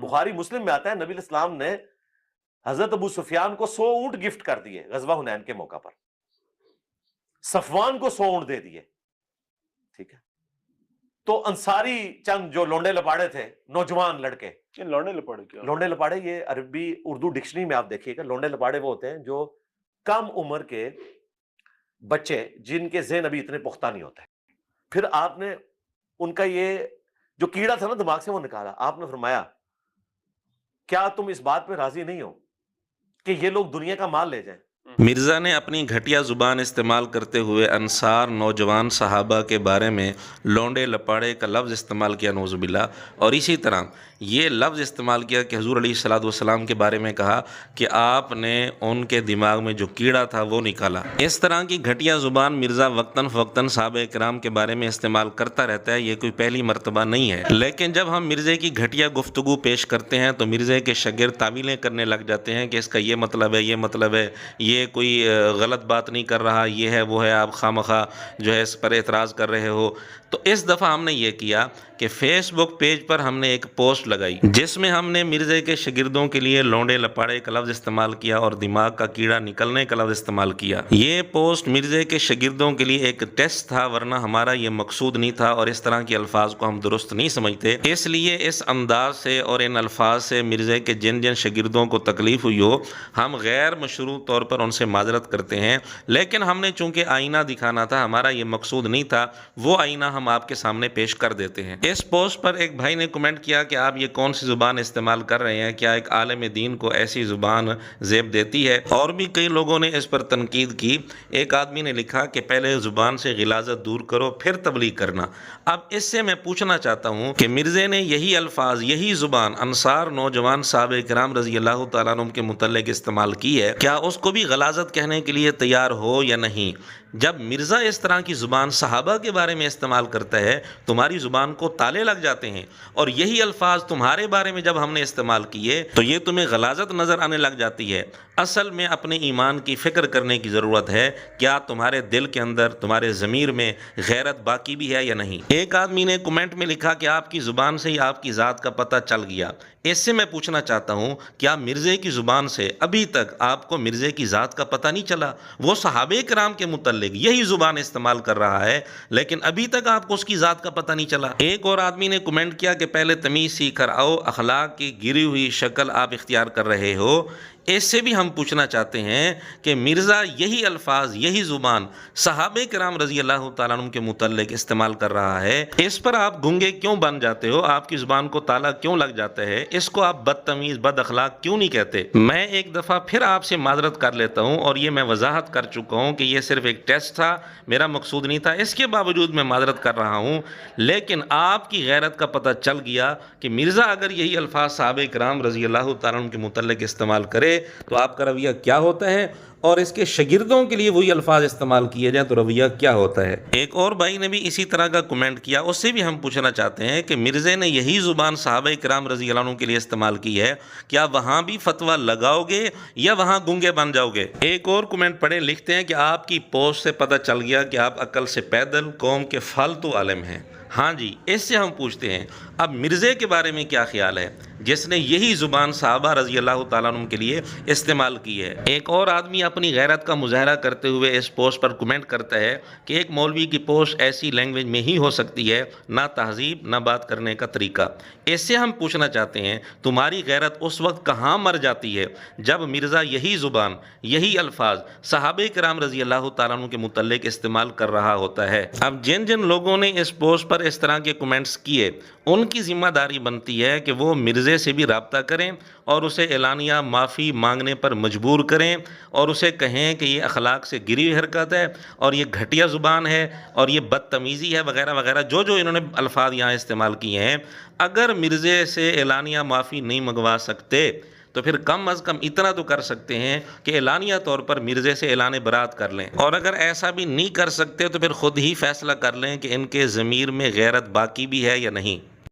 بخاری مسلم میں آتا ہے نبی علیہ السلام نے حضرت ابو سفیان کو 100 اونٹ گفٹ کر دیے غزوہ حنین کے موقع پر، صفوان کو 100 اونٹ دے دیے، ٹھیک ہے؟ تو انصاری چند جو لونڈے لپاڑے تھے، نوجوان لڑکے، لونڈے لپاڑے کیا؟ لونڈے لپاڑے یہ عربی اردو ڈکشنری میں آپ دیکھیے گا، لونڈے لپاڑے وہ ہوتے ہیں جو کم عمر کے بچے جن کے ذہن ابھی اتنے پختہ نہیں ہوتے۔ پھر آپ نے ان کا یہ جو کیڑا تھا نا دماغ سے وہ نکالا، آپ نے فرمایا کیا تم اس بات پہ راضی نہیں ہو کہ یہ لوگ دنیا کا مال لے جائیں؟ مرزا نے اپنی گھٹیا زبان استعمال کرتے ہوئے انصار نوجوان صحابہ کے بارے میں لونڈے لپاڑے کا لفظ استعمال کیا، نعوذ باللہ، اور اسی طرح یہ لفظ استعمال کیا کہ حضور علیہ الصلوۃ والسلام کے بارے میں کہا کہ آپ نے ان کے دماغ میں جو کیڑا تھا وہ نکالا۔ اس طرح کی گھٹیا زبان مرزا وقتاً فوقتاً صحابہ کرام کے بارے میں استعمال کرتا رہتا ہے، یہ کوئی پہلی مرتبہ نہیں ہے۔ لیکن جب ہم مرزے کی گھٹیا گفتگو پیش کرتے ہیں تو مرزے کے شاگرد تعویلیں کرنے لگ جاتے ہیں کہ اس کا یہ مطلب ہے، یہ مطلب ہے، یہ کوئی غلط بات نہیں کر رہا، یہ ہے وہ ہے، آپ خواہ جو ہے اس پر اعتراض کر رہے ہو۔ تو اس دفعہ ہم نے یہ کیا کہ فیس بک پیج پر ہم نے ایک پوسٹ لگائی جس میں ہم نے مرزے کے شاگردوں کے لیے لونڈے لپاڑے کا لفظ استعمال کیا اور دماغ کا کیڑا نکلنے کا لفظ استعمال کیا۔ یہ پوسٹ مرزے کے شاگردوں کے لیے ایک ٹیسٹ تھا، ورنہ ہمارا یہ مقصود نہیں تھا، اور اس طرح کے الفاظ کو ہم درست نہیں سمجھتے۔ اس لیے اس انداز سے اور ان الفاظ سے مرزے کے جن جن شاگردوں کو تکلیف ہوئی ہو، ہم غیر مشروع طور پر ان سے معذرت کرتے ہیں، لیکن ہم نے چونکہ آئینہ دکھانا تھا، ہمارا یہ مقصود نہیں تھا، وہ آئینہ ہم آپ کے سامنے پیش کر دیتے ہیں۔ اس پوسٹ پر ایک بھائی نے کمنٹ کیا کہ آپ یہ کون سی زبان استعمال کر رہے ہیں، کیا ایک عالم دین کو ایسی زبان زیب دیتی ہے؟ اور بھی کئی لوگوں نے اس پر تنقید کی۔ ایک آدمی نے لکھا کہ پہلے زبان سے غلاظت دور کرو پھر تبلیغ کرنا۔ اب اس سے میں پوچھنا چاہتا ہوں کہ مرزے نے یہی الفاظ، یہی زبان انصار نوجوان صحابہ کرام رضی اللہ تعالیٰ عنہم کے متعلق استعمال کی ہے، کیا اس کو بھی غلاظت کہنے کے لیے تیار ہو یا نہیں؟ جب مرزا اس طرح کی زبان صحابہ کے بارے میں استعمال کرتا ہے، تمہاری زبان کو تالے لگ جاتے ہیں، اور یہی الفاظ تمہارے بارے میں جب ہم نے استعمال کیے تو یہ تمہیں غلاظت نظر آنے لگ جاتی ہے۔ اصل میں اپنے ایمان کی فکر کرنے کی ضرورت ہے، کیا تمہارے دل کے اندر، تمہارے ضمیر میں غیرت باقی بھی ہے یا نہیں؟ ایک آدمی نے کمنٹ میں لکھا کہ آپ کی زبان سے ہی آپ کی ذات کا پتہ چل گیا۔ اس سے میں پوچھنا چاہتا ہوں، کیا مرزے کی زبان سے ابھی تک آپ کو مرزے کی ذات کا پتہ نہیں چلا؟ وہ صحابہ کرام کے متعلق یہی زبان استعمال کر رہا ہے، لیکن ابھی تک آپ کو اس کی ذات کا پتہ نہیں چلا۔ ایک اور آدمی نے کمنٹ کیا کہ پہلے تمیز سیکھ کر آؤ، اخلاق کی گری ہوئی شکل آپ اختیار کر رہے ہو۔ اس سے بھی ہم پوچھنا چاہتے ہیں کہ مرزا یہی الفاظ، یہی زبان صحابہ کرام رضی اللہ تعالیٰ عنہ کے متعلق استعمال کر رہا ہے، اس پر آپ گنگے کیوں بن جاتے ہو؟ آپ کی زبان کو تالا کیوں لگ جاتا ہے؟ اس کو آپ بدتمیز، بد اخلاق کیوں نہیں کہتے؟ میں ایک دفعہ پھر آپ سے معذرت کر لیتا ہوں، اور یہ میں وضاحت کر چکا ہوں کہ یہ صرف ایک ٹیسٹ تھا، میرا مقصود نہیں تھا، اس کے باوجود میں معذرت کر رہا ہوں۔ لیکن آپ کی غیرت کا پتہ چل گیا کہ مرزا اگر یہی الفاظ صحابہ کرام رضی اللہ تعالیٰ عنہ کے متعلق استعمال کرے تو آپ کا رویہ کیا ہوتا ہے، اور اس کے شاگردوں کے لیے وہی الفاظ استعمال کیے جائیں تو رویہ کیا ہوتا ہے۔ ایک اور بھائی نے بھی اسی طرح کا کمنٹ کیا، اس سے بھی ہم پوچھنا چاہتے ہیں کہ مرزے نے یہی زبان صحابہ کرام رضی اللہ عنہ کے لیے استعمال کی ہے، کیا وہاں بھی فتویٰ لگاؤ گے یا وہاں گنگے بن جاؤ گے؟ ایک اور کمنٹ پڑھیں، لکھتے ہیں کہ آپ کی پوسٹ سے پتہ چل گیا کہ آپ عقل سے پیدل قوم کے فالتو عالم ہیں۔ ہاں جی، اس سے ہم پوچھتے ہیں اب مرزے کے بارے میں کیا خیال ہے جس نے یہی زبان صحابہ رضی اللہ تعالیٰ عنہ کے لیے استعمال کی ہے؟ ایک اور آدمی اپنی غیرت کا مظاہرہ کرتے ہوئے اس پوسٹ پر کمنٹ کرتا ہے کہ ایک مولوی کی پوسٹ ایسی لینگویج میں ہی ہو سکتی ہے، نہ تہذیب نہ بات کرنے کا طریقہ۔ اس سے ہم پوچھنا چاہتے ہیں تمہاری غیرت اس وقت کہاں مر جاتی ہے جب مرزا یہی زبان، یہی الفاظ صحابہ کرام رضی اللہ تعالیٰ عنہ کے متعلق استعمال کر رہا ہوتا ہے۔ اب جن جن لوگوں نے اس پوسٹ پر اس طرح کے کمنٹس کیے، ان کی ذمہ داری بنتی ہے کہ وہ مرزے سے بھی رابطہ کریں اور اسے اعلانیہ معافی مانگنے پر مجبور کریں، اور اسے کہیں کہ یہ اخلاق سے گری ہوئی حرکت ہے اور یہ گھٹیا زبان ہے اور یہ بدتمیزی ہے وغیرہ وغیرہ، جو جو انہوں نے الفاظ یہاں استعمال کیے ہیں۔ اگر مرزے سے اعلانیہ معافی نہیں منگوا سکتے تو پھر کم از کم اتنا تو کر سکتے ہیں کہ اعلانیہ طور پر مرزے سے اعلان برات کر لیں، اور اگر ایسا بھی نہیں کر سکتے تو پھر خود ہی فیصلہ کر لیں کہ ان کے ضمیر میں غیرت باقی بھی ہے یا نہیں۔